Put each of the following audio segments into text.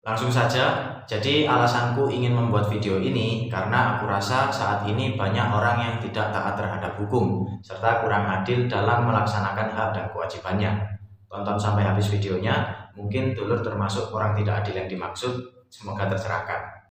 Langsung saja, jadi alasanku ingin membuat video ini karena aku rasa saat ini banyak orang yang tidak taat terhadap hukum, serta kurang adil dalam melaksanakan hak dan kewajibannya. Tonton sampai habis videonya, mungkin dulur termasuk orang tidak adil yang dimaksud, semoga tercerahkan.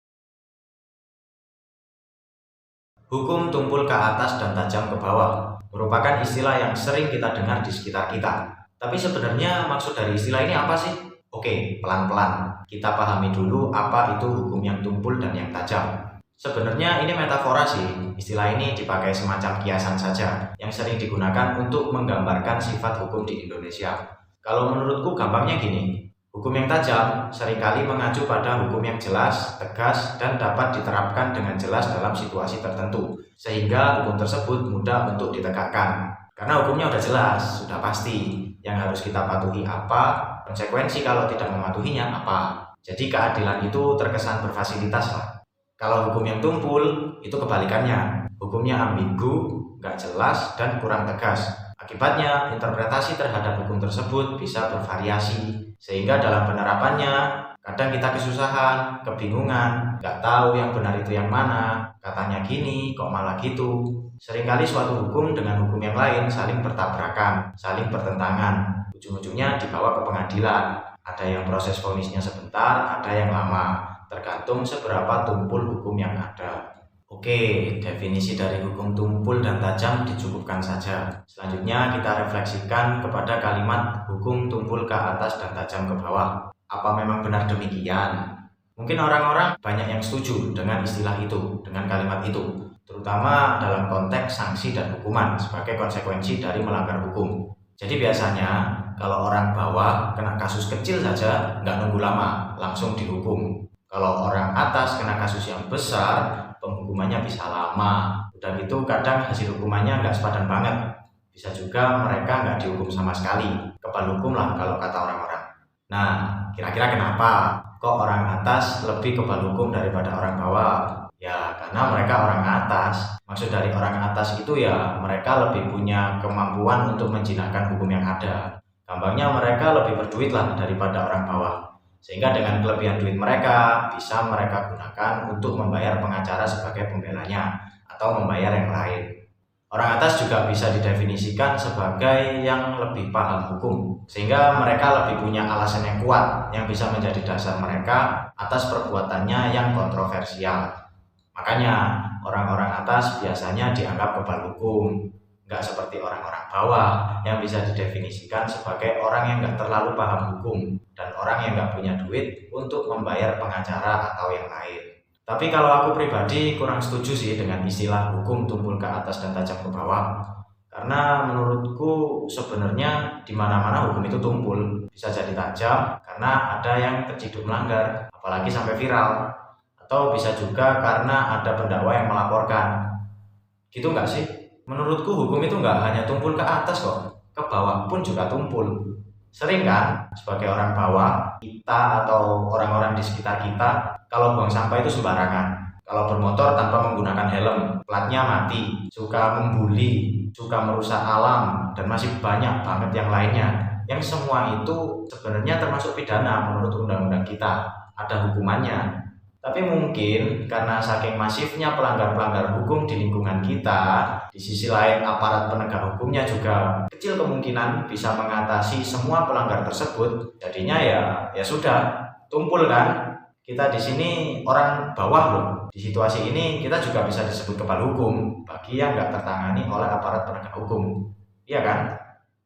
Hukum tumpul ke atas dan tajam ke bawah merupakan istilah yang sering kita dengar di sekitar kita. Tapi sebenarnya maksud dari istilah ini apa sih? Oke, pelan-pelan. Kita pahami dulu apa itu hukum yang tumpul dan yang tajam. Sebenarnya ini metafora sih. Istilah ini dipakai semacam kiasan saja yang sering digunakan untuk menggambarkan sifat hukum di Indonesia. Kalau menurutku gampangnya gini. Hukum yang tajam seringkali mengacu pada hukum yang jelas, tegas, dan dapat diterapkan dengan jelas dalam situasi tertentu, sehingga hukum tersebut mudah untuk ditegakkan. Karena hukumnya udah jelas, sudah pasti. Yang harus kita patuhi apa, konsekuensi kalau tidak mematuhinya apa. Jadi keadilan itu terkesan berfasilitas lah. Kalau hukum yang tumpul, itu kebalikannya. Hukumnya ambigu, nggak jelas, dan kurang tegas. Akibatnya, interpretasi terhadap hukum tersebut bisa bervariasi. Sehingga dalam penerapannya, kadang kita kesusahan, kebingungan, nggak tahu yang benar itu yang mana. Katanya gini, kok malah gitu. Seringkali suatu hukum dengan hukum yang lain saling bertabrakan, saling bertentangan. Ujung-ujungnya dibawa ke pengadilan. Ada yang proses vonisnya sebentar, ada yang lama. Tergantung seberapa tumpul hukum yang ada. Oke, definisi dari hukum tumpul dan tajam dicukupkan saja. Selanjutnya kita refleksikan kepada kalimat hukum tumpul ke atas dan tajam ke bawah. Apa memang benar demikian? Mungkin orang-orang banyak yang setuju dengan istilah itu, dengan kalimat itu. Terutama dalam konteks sanksi dan hukuman sebagai konsekuensi dari melanggar hukum. Jadi biasanya kalau orang bawah kena kasus kecil saja nggak nunggu lama, langsung dihukum. Kalau orang atas kena kasus yang besar, penghukumannya bisa lama. Udah gitu kadang hasil hukumannya nggak sepadan banget. Bisa juga mereka nggak dihukum sama sekali. Kebal hukum lah kalau kata orang-orang. Nah, kira-kira kenapa? Kok orang atas lebih kebal hukum daripada orang bawah? Ya, karena mereka orang atas. Maksud dari orang atas itu ya mereka lebih punya kemampuan untuk menjinakkan hukum yang ada. Gampangnya mereka lebih berduit lah daripada orang bawah. Sehingga dengan kelebihan duit mereka, bisa mereka gunakan untuk membayar pengacara sebagai pembelanya atau membayar yang lain. Orang atas juga bisa didefinisikan sebagai yang lebih paham hukum. Sehingga mereka lebih punya alasan yang kuat yang bisa menjadi dasar mereka atas perbuatannya yang kontroversial. Makanya orang-orang atas biasanya dianggap kebal hukum, nggak seperti orang-orang bawah yang bisa didefinisikan sebagai orang yang nggak terlalu paham hukum dan orang yang nggak punya duit untuk membayar pengacara atau yang lain. Tapi kalau aku pribadi kurang setuju sih dengan istilah hukum tumpul ke atas dan tajam ke bawah. Karena menurutku sebenarnya di mana-mana hukum itu tumpul, bisa jadi tajam karena ada yang terciduk melanggar, apalagi sampai viral. Atau bisa juga karena ada pendakwa yang melaporkan. Gitu nggak sih? Menurutku hukum itu nggak hanya tumpul ke atas kok, ke bawah pun juga tumpul. Sering kan sebagai orang bawah, kita atau orang-orang di sekitar kita, kalau buang sampah itu sembarangan. Kalau bermotor tanpa menggunakan helm, platnya mati, suka membuli, suka merusak alam, dan masih banyak banget yang lainnya. Yang semua itu sebenarnya termasuk pidana menurut undang-undang kita, ada hukumannya. Tapi mungkin karena saking masifnya pelanggar-pelanggar hukum di lingkungan kita, di sisi lain aparat penegak hukumnya juga kecil kemungkinan bisa mengatasi semua pelanggar tersebut. Jadinya ya sudah, tumpul kan. Kita di sini orang bawah loh. Di situasi ini kita juga bisa disebut kebal hukum bagi yang nggak tertangani oleh aparat penegak hukum. Iya kan?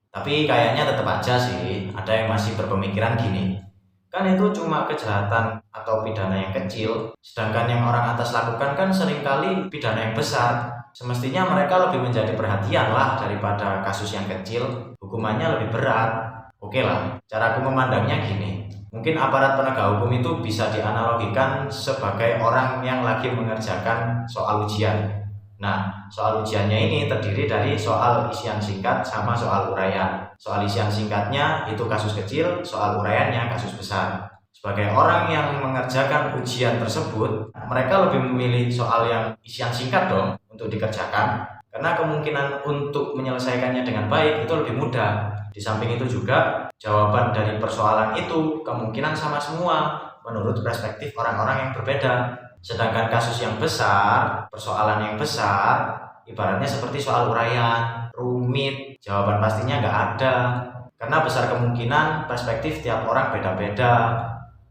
Tapi kayaknya tetap aja sih ada yang masih berpemikiran gini. Kan itu cuma kejahatan atau pidana yang kecil, sedangkan yang orang atas lakukan kan seringkali pidana yang besar. Semestinya mereka lebih menjadi perhatian lah daripada kasus yang kecil, hukumannya lebih berat. Oke lah, caraku memandangnya gini. Mungkin aparat penegak hukum itu bisa dianalogikan sebagai orang yang lagi mengerjakan soal ujian. Nah, soal ujiannya ini terdiri dari soal isian singkat sama soal uraian. Soal isian singkatnya itu kasus kecil, soal uraiannya kasus besar. Sebagai orang yang mengerjakan ujian tersebut, mereka lebih memilih soal yang isian singkat dong untuk dikerjakan. Karena kemungkinan untuk menyelesaikannya dengan baik itu lebih mudah. Di samping itu juga, jawaban dari persoalan itu kemungkinan sama semua, menurut perspektif orang-orang yang berbeda. Sedangkan kasus yang besar, persoalan yang besar, ibaratnya seperti soal uraian, rumit, jawaban pastinya nggak ada. Karena besar kemungkinan perspektif tiap orang beda-beda.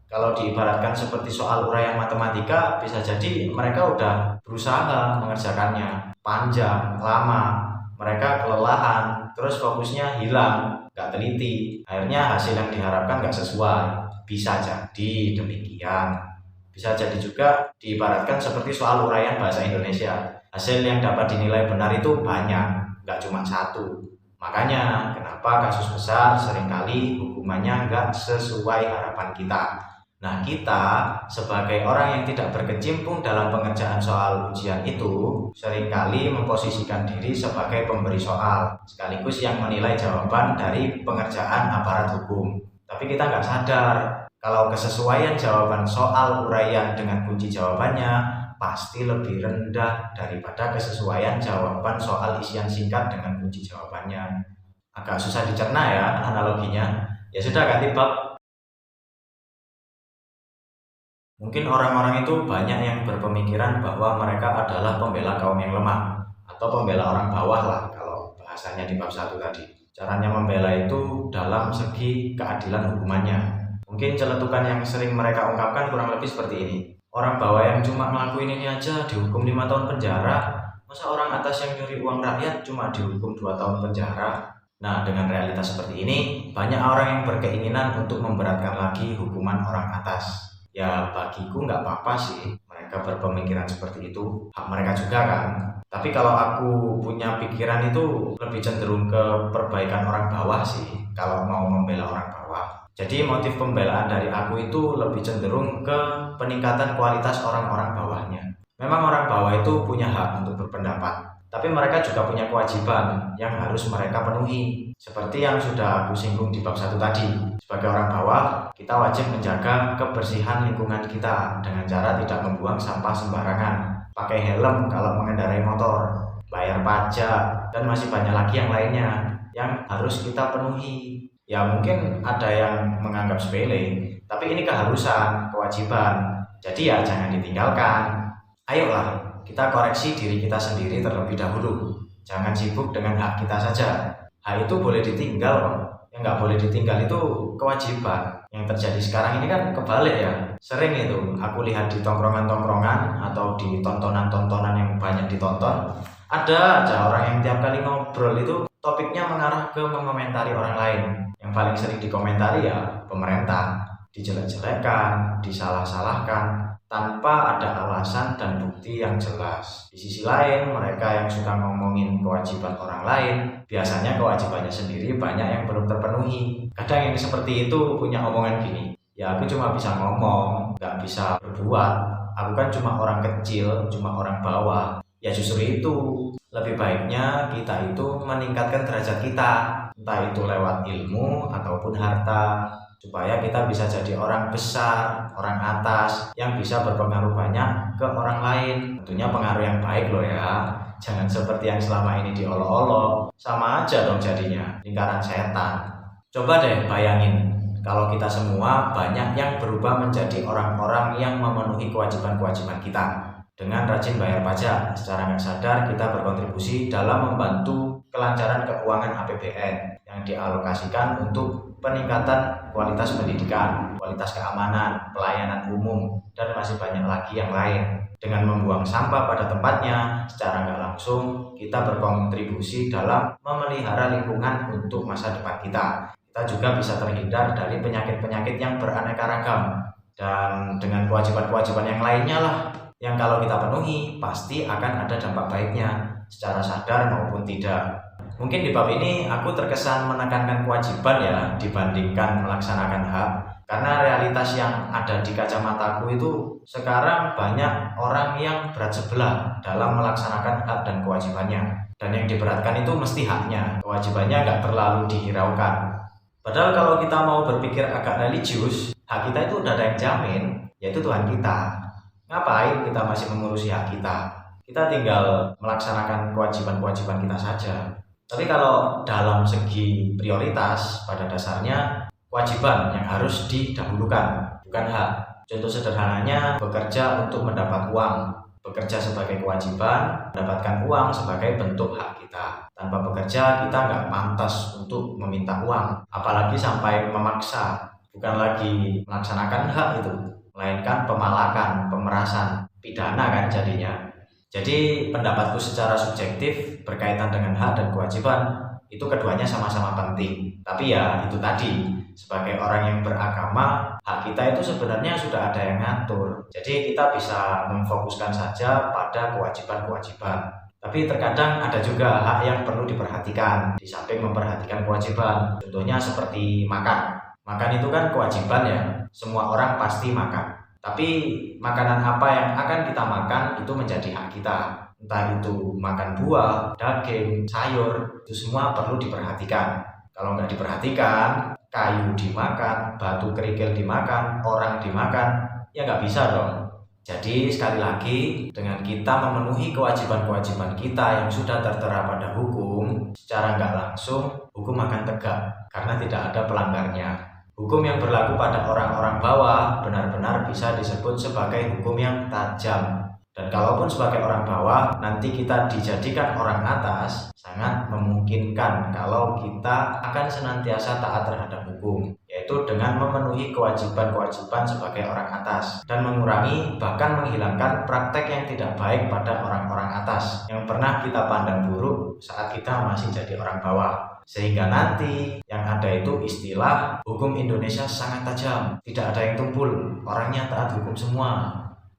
Kalau diibaratkan seperti soal uraian matematika, bisa jadi mereka udah berusaha mengerjakannya panjang, lama, mereka kelelahan, terus fokusnya hilang, nggak teliti, akhirnya hasil yang diharapkan nggak sesuai. Bisa jadi demikian. Bisa jadi juga diibaratkan seperti soal uraian bahasa Indonesia. Hasil yang dapat dinilai benar itu banyak, nggak cuma satu. Makanya kenapa kasus besar seringkali hukumannya nggak sesuai harapan kita. Nah, kita sebagai orang yang tidak berkecimpung dalam pengerjaan soal ujian itu seringkali memposisikan diri sebagai pemberi soal, sekaligus yang menilai jawaban dari pengerjaan aparat hukum. Tapi kita nggak sadar kalau kesesuaian jawaban soal uraian dengan kunci jawabannya pasti lebih rendah daripada kesesuaian jawaban soal isian singkat dengan kunci jawabannya. Agak susah dicerna ya analoginya. Ya sudah, ganti bab. Mungkin orang-orang itu banyak yang berpemikiran bahwa mereka adalah pembela kaum yang lemah atau pembela orang bawah lah kalau bahasanya di bab 1 tadi. Caranya membela itu dalam segi keadilan hukumannya. Mungkin celetukan yang sering mereka ungkapkan kurang lebih seperti ini. Orang bawah yang cuma ngelakuin ini aja dihukum 5 tahun penjara. Masa orang atas yang nyuri uang rakyat cuma dihukum 2 tahun penjara? Nah, dengan realitas seperti ini, banyak orang yang berkeinginan untuk memberatkan lagi hukuman orang atas. Ya, bagiku nggak apa-apa sih mereka berpemikiran seperti itu. Hak mereka juga kan. Tapi kalau aku punya pikiran itu lebih cenderung ke perbaikan orang bawah sih kalau mau membela orang bawah. Jadi motif pembelaan dari aku itu lebih cenderung ke peningkatan kualitas orang-orang bawahnya. Memang orang bawah itu punya hak untuk berpendapat, tapi mereka juga punya kewajiban yang harus mereka penuhi. Seperti yang sudah aku singgung di bab 1 tadi. Sebagai orang bawah, kita wajib menjaga kebersihan lingkungan kita dengan cara tidak membuang sampah sembarangan, pakai helm kalau mengendarai motor, bayar pajak, dan masih banyak lagi yang lainnya yang harus kita penuhi. Ya mungkin ada yang menganggap sepele, tapi ini keharusan, kewajiban. Jadi ya jangan ditinggalkan. Ayolah, kita koreksi diri kita sendiri terlebih dahulu. Jangan sibuk dengan hak kita saja. Hak itu boleh ditinggal kok. Yang nggak boleh ditinggal itu kewajiban. Yang terjadi sekarang ini kan kebalik ya. Sering itu aku lihat di tongkrongan-tongkrongan atau di tontonan-tontonan yang banyak ditonton. Ada aja orang yang tiap kali ngobrol itu topiknya mengarah ke mengomentari orang lain. Yang paling sering dikomentari ya pemerintah, dijelek-jelekan, disalah-salahkan tanpa ada alasan dan bukti yang jelas. Di sisi lain, mereka yang suka ngomongin kewajiban orang lain, biasanya kewajibannya sendiri banyak yang belum terpenuhi. Kadang yang seperti itu punya omongan gini, ya aku cuma bisa ngomong, gak bisa berbuat. Aku kan cuma orang kecil, cuma orang bawah. Ya justru itu, lebih baiknya kita itu meningkatkan derajat kita, entah itu lewat ilmu ataupun harta, supaya kita bisa jadi orang besar, orang atas yang bisa berpengaruh banyak ke orang lain. Tentunya pengaruh yang baik loh ya. Jangan seperti yang selama ini diolok-olok. Sama aja dong jadinya, lingkaran setan. Coba deh bayangin kalau kita semua banyak yang berubah menjadi orang-orang yang memenuhi kewajiban-kewajiban kita. Dengan rajin bayar pajak, secara nggak sadar kita berkontribusi dalam membantu kelancaran keuangan APBN yang dialokasikan untuk peningkatan kualitas pendidikan, kualitas keamanan, pelayanan umum, dan masih banyak lagi yang lain. Dengan membuang sampah pada tempatnya, secara nggak langsung kita berkontribusi dalam memelihara lingkungan untuk masa depan kita. Kita juga bisa terhindar dari penyakit-penyakit yang beraneka ragam. Dan dengan kewajiban-kewajiban yang lainnya lah, yang kalau kita penuhi pasti akan ada dampak baiknya secara sadar maupun tidak. Mungkin di bab ini aku terkesan menekankan kewajiban ya dibandingkan melaksanakan hak, karena realitas yang ada di kacamataku itu sekarang banyak orang yang berat sebelah dalam melaksanakan hak dan kewajibannya, dan yang diberatkan itu mesti haknya, kewajibannya nggak terlalu dihiraukan. Padahal kalau kita mau berpikir agak religius, hak kita itu udah ada yang jamin, yaitu Tuhan kita. Ngapain kita masih mengurusi hak kita? Kita tinggal melaksanakan kewajiban-kewajiban kita saja. Tapi kalau dalam segi prioritas, pada dasarnya kewajiban yang harus didahulukan, bukan hak. Contoh sederhananya bekerja untuk mendapat uang, bekerja sebagai kewajiban, mendapatkan uang sebagai bentuk hak kita. Tanpa bekerja kita nggak pantas untuk meminta uang, apalagi sampai memaksa. Bukan lagi melaksanakan hak itu, melainkan pemalakan, pemerasan, pidana kan jadinya. Jadi pendapatku secara subjektif berkaitan dengan hak dan kewajiban itu keduanya sama-sama penting. Tapi ya itu tadi, sebagai orang yang beragama, hak kita itu sebenarnya sudah ada yang ngatur. Jadi kita bisa memfokuskan saja pada kewajiban-kewajiban. Tapi terkadang ada juga hak yang perlu diperhatikan di samping memperhatikan kewajiban. Contohnya seperti makan. Makan itu kan kewajiban ya, semua orang pasti makan. Tapi makanan apa yang akan kita makan itu menjadi hak kita. Entah itu makan buah, daging, sayur, itu semua perlu diperhatikan. Kalau nggak diperhatikan, kayu dimakan, batu kerikil dimakan, orang dimakan, ya nggak bisa dong. Jadi sekali lagi, dengan kita memenuhi kewajiban-kewajiban kita yang sudah tertera pada hukum, secara nggak langsung, hukum akan tegak karena tidak ada pelanggarnya. Hukum yang berlaku pada orang-orang bawah benar-benar bisa disebut sebagai hukum yang tajam. Dan kalaupun sebagai orang bawah, nanti kita dijadikan orang atas, sangat memungkinkan kalau kita akan senantiasa taat terhadap hukum, yaitu dengan memenuhi kewajiban-kewajiban sebagai orang atas, dan mengurangi bahkan menghilangkan praktek yang tidak baik pada orang-orang atas, yang pernah kita pandang buruk saat kita masih jadi orang bawah. Sehingga nanti yang ada itu istilah hukum Indonesia sangat tajam, tidak ada yang tumpul, orangnya taat hukum semua.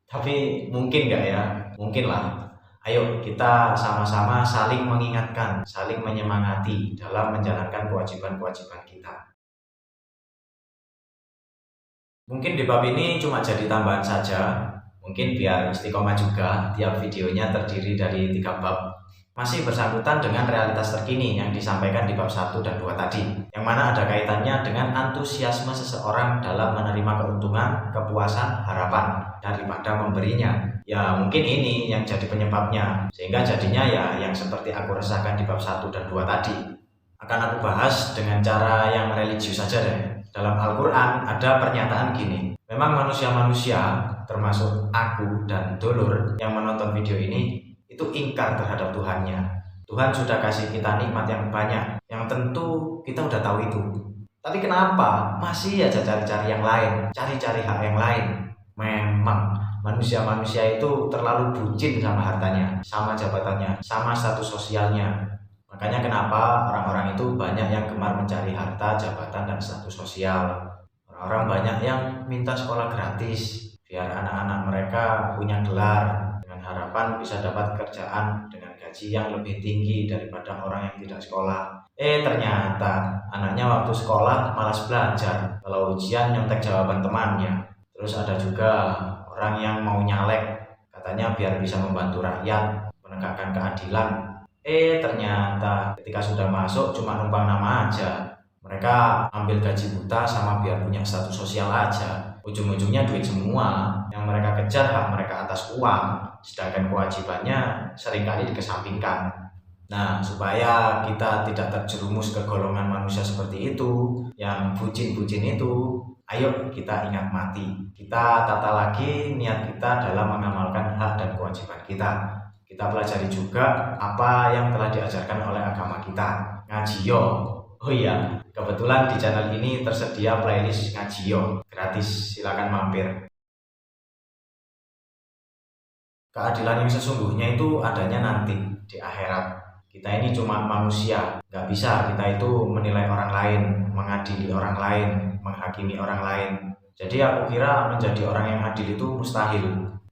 Tapi mungkin nggak ya? Mungkin lah. Ayo kita sama-sama saling mengingatkan, saling menyemangati dalam menjalankan kewajiban-kewajiban kita. Mungkin di bab ini cuma jadi tambahan saja. Mungkin biar istiqomah juga, tiap videonya terdiri dari 3 bab. Masih bersangkutan dengan realitas terkini yang disampaikan di bab 1 dan 2 tadi, yang mana ada kaitannya dengan antusiasme seseorang dalam menerima keuntungan, kepuasan, harapan daripada memberinya. Ya mungkin ini yang jadi penyebabnya, sehingga jadinya ya yang seperti aku resahkan di bab 1 dan 2 tadi. Akan aku bahas dengan cara yang religius saja deh. Dalam Al-Quran ada pernyataan gini, memang manusia-manusia termasuk aku dan dulur yang menonton video ini itu ingkar terhadap Tuhannya. Tuhan sudah kasih kita nikmat yang banyak, yang tentu kita udah tahu itu. Tapi kenapa masih aja cari-cari yang lain, cari-cari hak yang lain? Memang manusia-manusia itu terlalu bucin sama hartanya, sama jabatannya, sama status sosialnya. Makanya kenapa orang-orang itu banyak yang gemar mencari harta, jabatan, dan status sosial. Orang-orang banyak yang minta sekolah gratis, biar anak-anak mereka punya gelar, harapan bisa dapat kerjaan dengan gaji yang lebih tinggi daripada orang yang tidak sekolah. Ternyata anaknya waktu sekolah malas belajar, kalau ujian nyontek jawaban temannya. Terus ada juga orang yang mau nyalek, katanya biar bisa membantu rakyat, menegakkan keadilan. Ternyata ketika sudah masuk cuma numpang nama aja. Mereka ambil gaji buta sama biar punya status sosial aja. Ujung-ujungnya duit semua. Yang mereka kejar hak mereka atas uang, sedangkan kewajibannya seringkali dikesampingkan. Nah, supaya kita tidak terjerumus ke golongan manusia seperti itu, yang bucin-bucin itu, ayo kita ingat mati. Kita tata lagi niat kita dalam mengamalkan hak dan kewajiban kita. Kita pelajari juga apa yang telah diajarkan oleh agama kita. Ngaji yo. Oh iya, kebetulan di channel ini tersedia playlist ngaji yo, gratis, silakan mampir. Keadilan yang sesungguhnya itu adanya nanti di akhirat. Kita ini cuma manusia, nggak bisa kita itu menilai orang lain, mengadili orang lain, menghakimi orang lain. Jadi aku kira menjadi orang yang adil itu mustahil.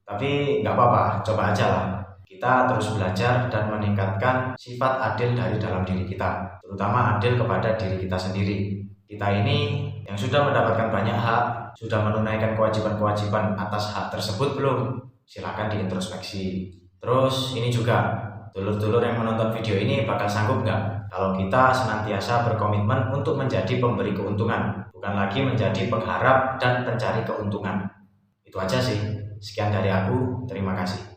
Tapi nggak apa-apa, coba aja lah. Kita terus belajar dan meningkatkan sifat adil dari dalam diri kita, terutama adil kepada diri kita sendiri. Kita ini yang sudah mendapatkan banyak hak, sudah menunaikan kewajiban-kewajiban atas hak tersebut belum? Silakan diintrospeksi. Terus ini juga, dulur-dulur yang menonton video ini bakal sanggup nggak kalau kita senantiasa berkomitmen untuk menjadi pemberi keuntungan, bukan lagi menjadi pengharap dan pencari keuntungan. Itu aja sih. Sekian dari aku, terima kasih.